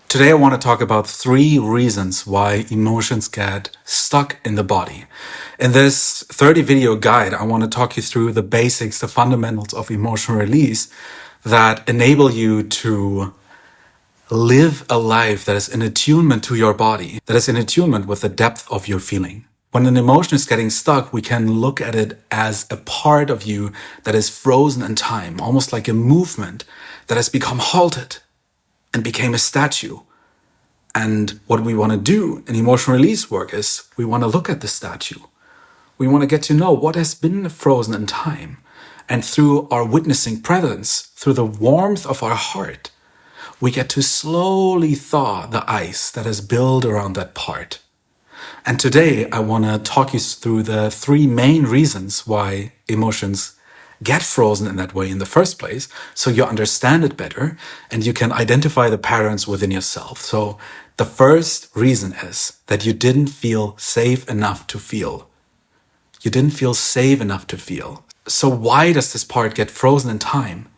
Today I want to talk about 3 reasons why emotions get stuck in the body. In this 30 video guide, I want to talk you through the basics, the fundamentals of emotional release that enable you to live a life that is in attunement to your body, that is in attunement with the depth of your feeling. When an emotion is getting stuck, we can look at it as a part of you that is frozen in time, almost like a movement that has become halted and became a statue. And what we want to do in emotional release work is we want to look at the statue. We want to get to know what has been frozen in time. And through our witnessing presence, through the warmth of our heart, we get to slowly thaw the ice that has built around that part. And today I want to talk you through the 3 main reasons why emotions get frozen in that way in the first place, so you understand it better and you can identify the patterns within yourself. So the first reason is that you didn't feel safe enough to feel. You didn't feel safe enough to feel. So why does this part get frozen in time?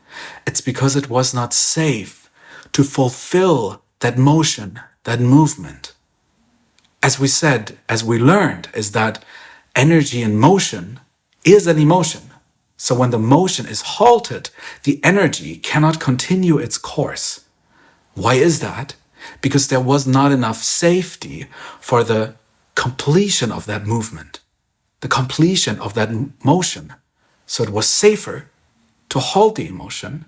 It's because it was not safe to fulfill that motion, that movement. As we said, as we learned, is that energy in motion is an emotion. So when the motion is halted, the energy cannot continue its course. Why is that? Because there was not enough safety for the completion of that movement, the completion of that motion. So it was safer to halt the emotion,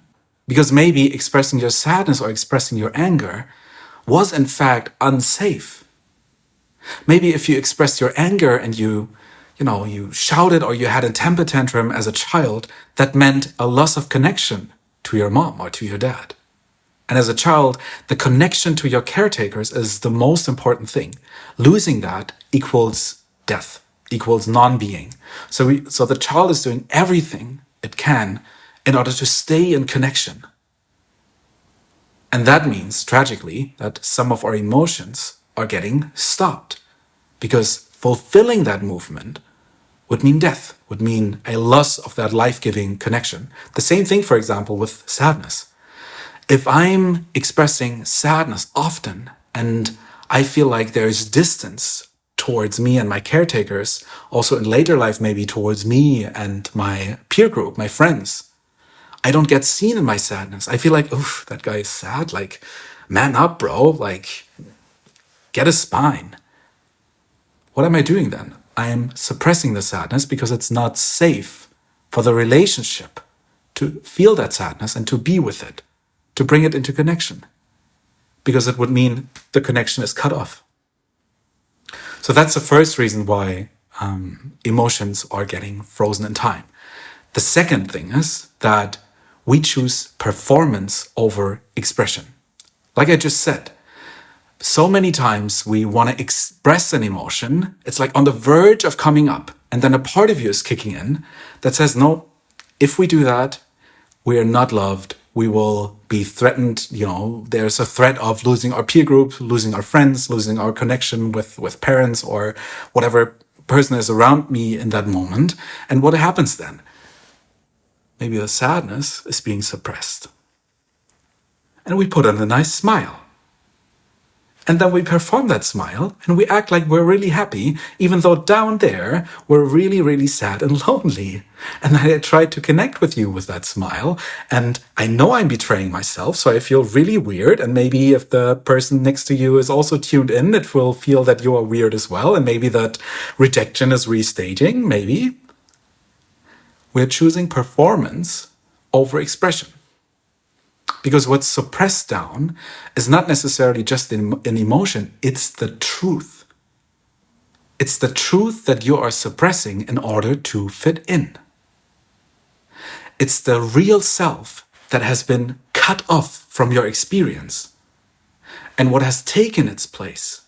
because maybe expressing your sadness or expressing your anger was in fact unsafe. Maybe if you expressed your anger and you shouted or you had a temper tantrum as a child, that meant a loss of connection to your mom or to your dad. And as a child, the connection to your caretakers is the most important thing. Losing that equals death, equals non-being. So the child is doing everything it can in order to stay in connection. And that means, tragically, that some of our emotions are getting stopped, because fulfilling that movement would mean death, would mean a loss of that life-giving connection. The same thing, for example, with sadness. If I'm expressing sadness often and I feel like there's distance towards me and my caretakers, also in later life maybe towards me and my peer group, my friends, I don't get seen in my sadness. I feel like, oof, that guy is sad. Like, man up, bro. Like, get a spine. What am I doing then? I am suppressing the sadness because it's not safe for the relationship to feel that sadness and to be with it, to bring it into connection, because it would mean the connection is cut off. So that's the first reason why emotions are getting frozen in time. The second thing is that we choose performance over expression. Like I just said, so many times we want to express an emotion. It's like on the verge of coming up. And then a part of you is kicking in that says, no, if we do that, we are not loved. We will be threatened. There's a threat of losing our peer group, losing our friends, losing our connection with parents or whatever person is around me in that moment. And what happens then? Maybe the sadness is being suppressed. And we put on a nice smile. And then we perform that smile and we act like we're really happy, even though down there we're really, really sad and lonely. And I tried to connect with you with that smile. And I know I'm betraying myself, so I feel really weird. And maybe if the person next to you is also tuned in, it will feel that you are weird as well. And maybe that rejection is restaging, maybe. We're choosing performance over expression. Because what's suppressed down is not necessarily just an emotion, it's the truth. It's the truth that you are suppressing in order to fit in. It's the real self that has been cut off from your experience. And what has taken its place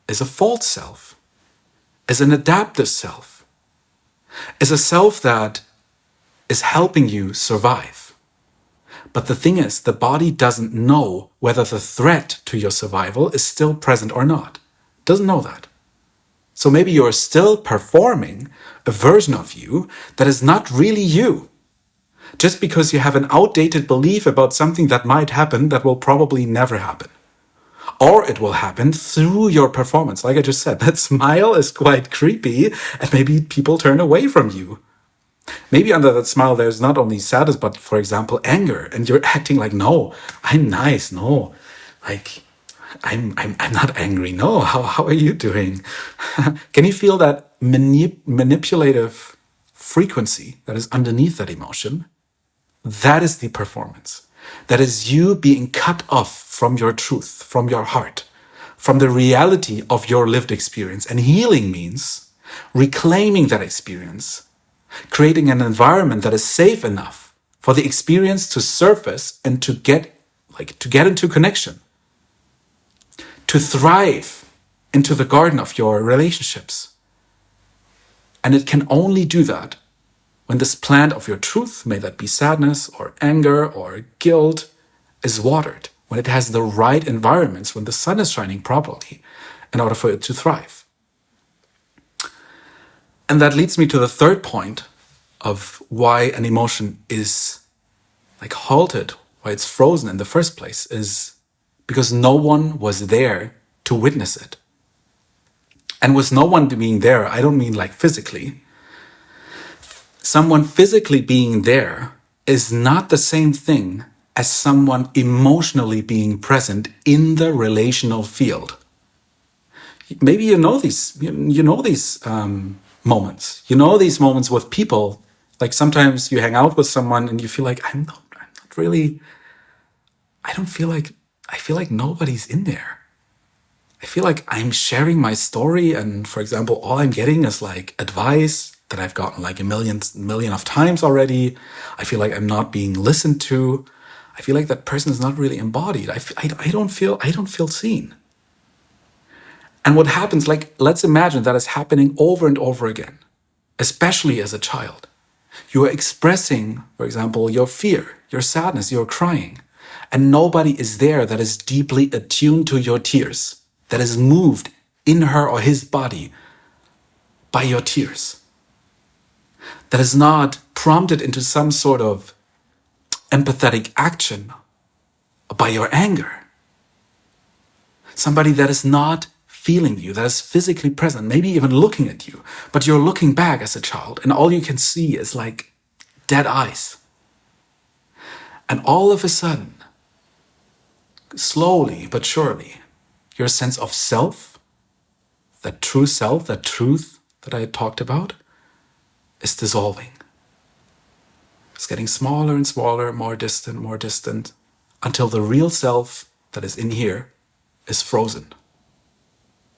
is a false self, is an adaptive self, is a self that is helping you survive. But the thing is, the body doesn't know whether the threat to your survival is still present or not. It doesn't know that. So maybe you're still performing a version of you that is not really you. Just because you have an outdated belief about something that might happen that will probably never happen. Or it will happen through your performance. Like I just said, that smile is quite creepy and maybe people turn away from you. Maybe under that smile, there's not only sadness, but for example, anger. And you're acting like, no, I'm nice. No, like I'm not angry. No, how are you doing? Can you feel that manipulative frequency that is underneath that emotion? That is the performance. That is you being cut off from your truth, from your heart, from the reality of your lived experience. And healing means reclaiming that experience, creating an environment that is safe enough for the experience to surface and to get into connection, to thrive into the garden of your relationships. And it can only do that when this plant of your truth, may that be sadness or anger or guilt, is watered, when it has the right environments, when the sun is shining properly in order for it to thrive. And that leads me to the third point of why an emotion is like halted, why it's frozen in the first place, is because no one was there to witness it. And with no one being there, I don't mean like physically. Someone physically being there is not the same thing as someone emotionally being present in the relational field. Maybe you know these moments. You know these moments with people. Like sometimes you hang out with someone and you feel like I'm not really. I feel like nobody's in there. I feel like I'm sharing my story, and for example, all I'm getting is like advice that I've gotten like a million of times already. I feel like I'm not being listened to. I feel like that person is not really embodied. I don't feel seen. And what happens, like, let's imagine that is happening over and over again, especially as a child. You are expressing, for example, your fear, your sadness, your crying, and nobody is there that is deeply attuned to your tears, that is moved in her or his body by your tears, that is not prompted into some sort of empathetic action by your anger. Somebody that is not feeling you, that is physically present, maybe even looking at you, but you're looking back as a child and all you can see is like dead eyes. And all of a sudden, slowly but surely, your sense of self, that true self, that truth that I talked about, is dissolving. It's getting smaller and smaller, more distant, until the real self that is in here is frozen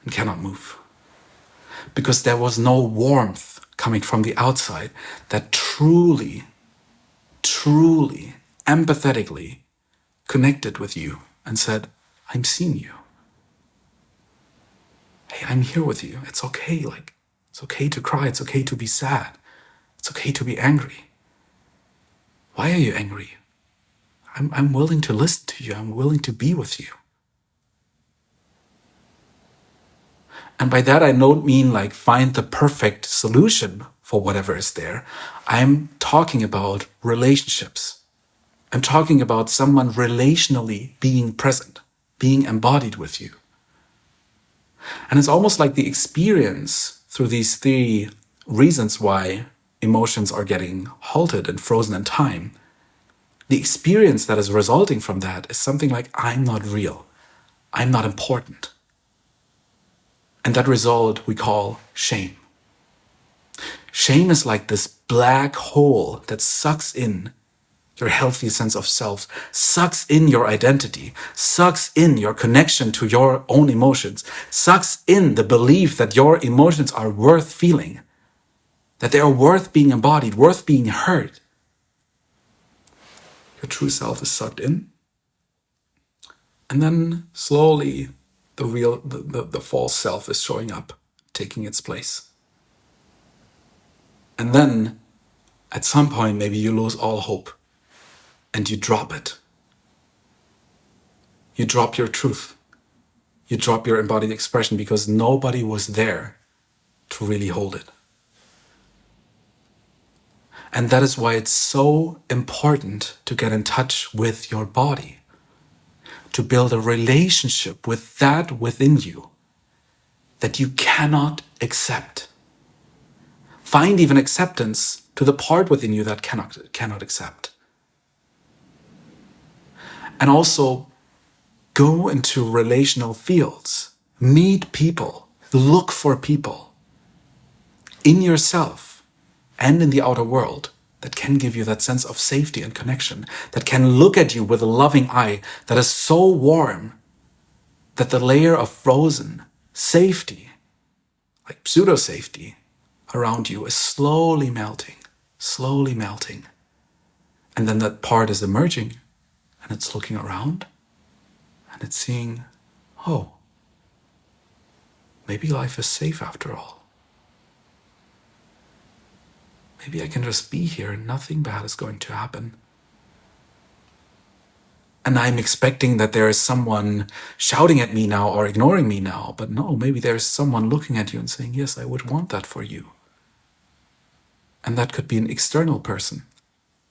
and cannot move. Because there was no warmth coming from the outside that truly, empathetically connected with you and said, I'm seeing you. Hey, I'm here with you. It's okay. Like, it's okay to cry. It's okay to be sad. It's okay to be angry. Why are you angry? I'm willing to listen to you. I'm willing to be with you. And by that, I don't mean like find the perfect solution for whatever is there. I'm talking about relationships. I'm talking about someone relationally being present, being embodied with you. And it's almost like the experience through these three reasons why emotions are getting halted and frozen in time. The experience that is resulting from that is something like, I'm not real. I'm not important. And that result we call shame. Shame is like this black hole that sucks in your healthy sense of self, sucks in your identity, sucks in your connection to your own emotions, sucks in the belief that your emotions are worth feeling, that they are worth being embodied, worth being heard. Your true self is sucked in. And then slowly the false self is showing up, taking its place. And then at some point, maybe you lose all hope and you drop it. You drop your truth. You drop your embodied expression because nobody was there to really hold it. And that is why it's so important to get in touch with your body. to build a relationship with that within you that you cannot accept. Find even acceptance to the part within you that cannot accept. And also go into relational fields. Meet people. Look for people in yourself and in the outer world that can give you that sense of safety and connection, that can look at you with a loving eye that is so warm that the layer of frozen safety, like pseudo-safety, around you is slowly melting. And then that part is emerging and it's looking around and it's seeing, oh, maybe life is safe after all. Maybe I can just be here and nothing bad is going to happen. And I'm expecting that there is someone shouting at me now or ignoring me now. But no, maybe there's someone looking at you and saying, yes, I would want that for you. And that could be an external person.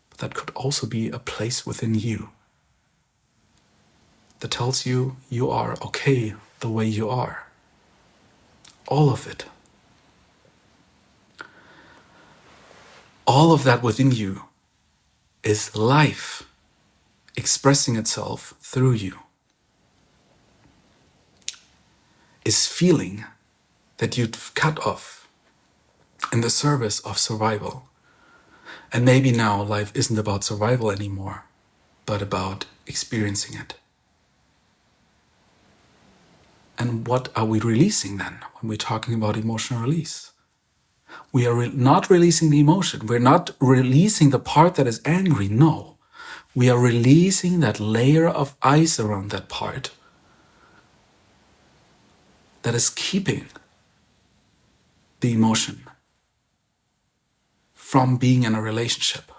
But that could also be a place within you that tells you you are okay the way you are. All of it. All of that within you is life expressing itself through you. Is feeling that you've cut off in the service of survival. And maybe now life isn't about survival anymore, but about experiencing it. And what are we releasing then when we're talking about emotional release? We are not releasing the emotion. We're not releasing the part that is angry. No. We are releasing that layer of ice around that part that is keeping the emotion from being in a relationship.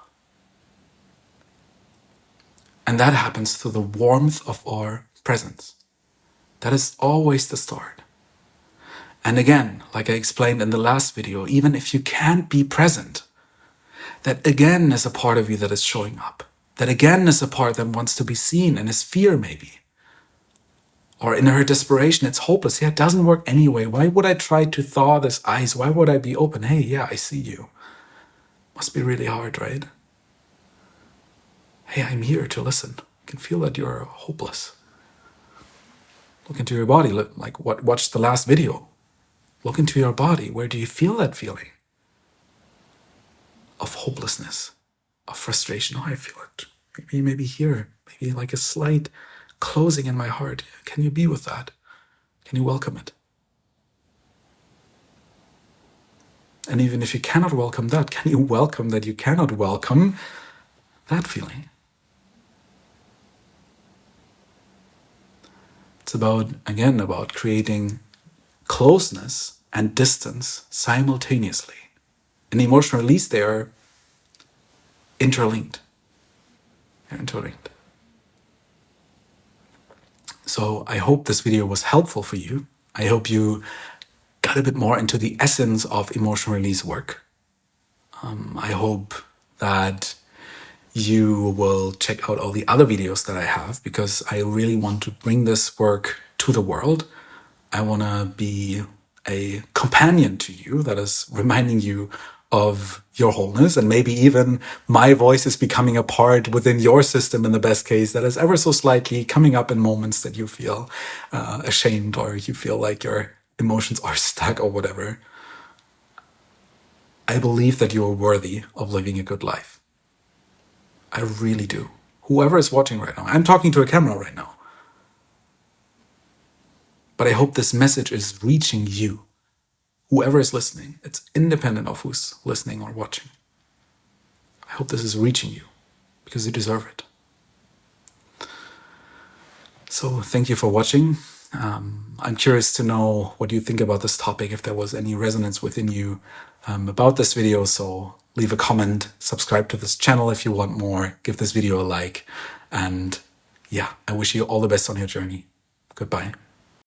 And that happens through the warmth of our presence. That is always the start. And again, like I explained in the last video, even if you can't be present, that again is a part of you that is showing up. That again is a part that wants to be seen and is fear maybe. Or in her desperation, it's hopeless. Yeah, it doesn't work anyway. Why would I try to thaw this ice? Why would I be open? Hey, yeah, I see you. Must be really hard, right? Hey, I'm here to listen. I can feel that you're hopeless. Look into your body. Watch the last video. Look into your body. Where do you feel that feeling? Of hopelessness, of frustration. Oh, I feel it. Maybe here. Maybe like a slight closing in my heart. Can you be with that? Can you welcome it? And even if you cannot welcome that, can you welcome that you cannot welcome that feeling? It's about creating closeness and distance simultaneously. In emotional release, they are interlinked. They're interlinked. So I hope this video was helpful for you. I hope you got a bit more into the essence of emotional release work. I hope that you will check out all the other videos that I have, because I really want to bring this work to the world. I want to be a companion to you that is reminding you of your wholeness, and maybe even my voice is becoming a part within your system in the best case that is ever so slightly coming up in moments that you feel ashamed, or you feel like your emotions are stuck or whatever. I believe that you are worthy of living a good life. I really do. Whoever is watching right now, I'm talking to a camera right now. But I hope this message is reaching you. Whoever is listening, it's independent of who's listening or watching. I hope this is reaching you, because you deserve it. So thank you for watching. I'm curious to know what you think about this topic, if there was any resonance within you about this video. So leave a comment, subscribe to this channel if you want more, give this video a like, and yeah, I wish you all the best on your journey. Goodbye.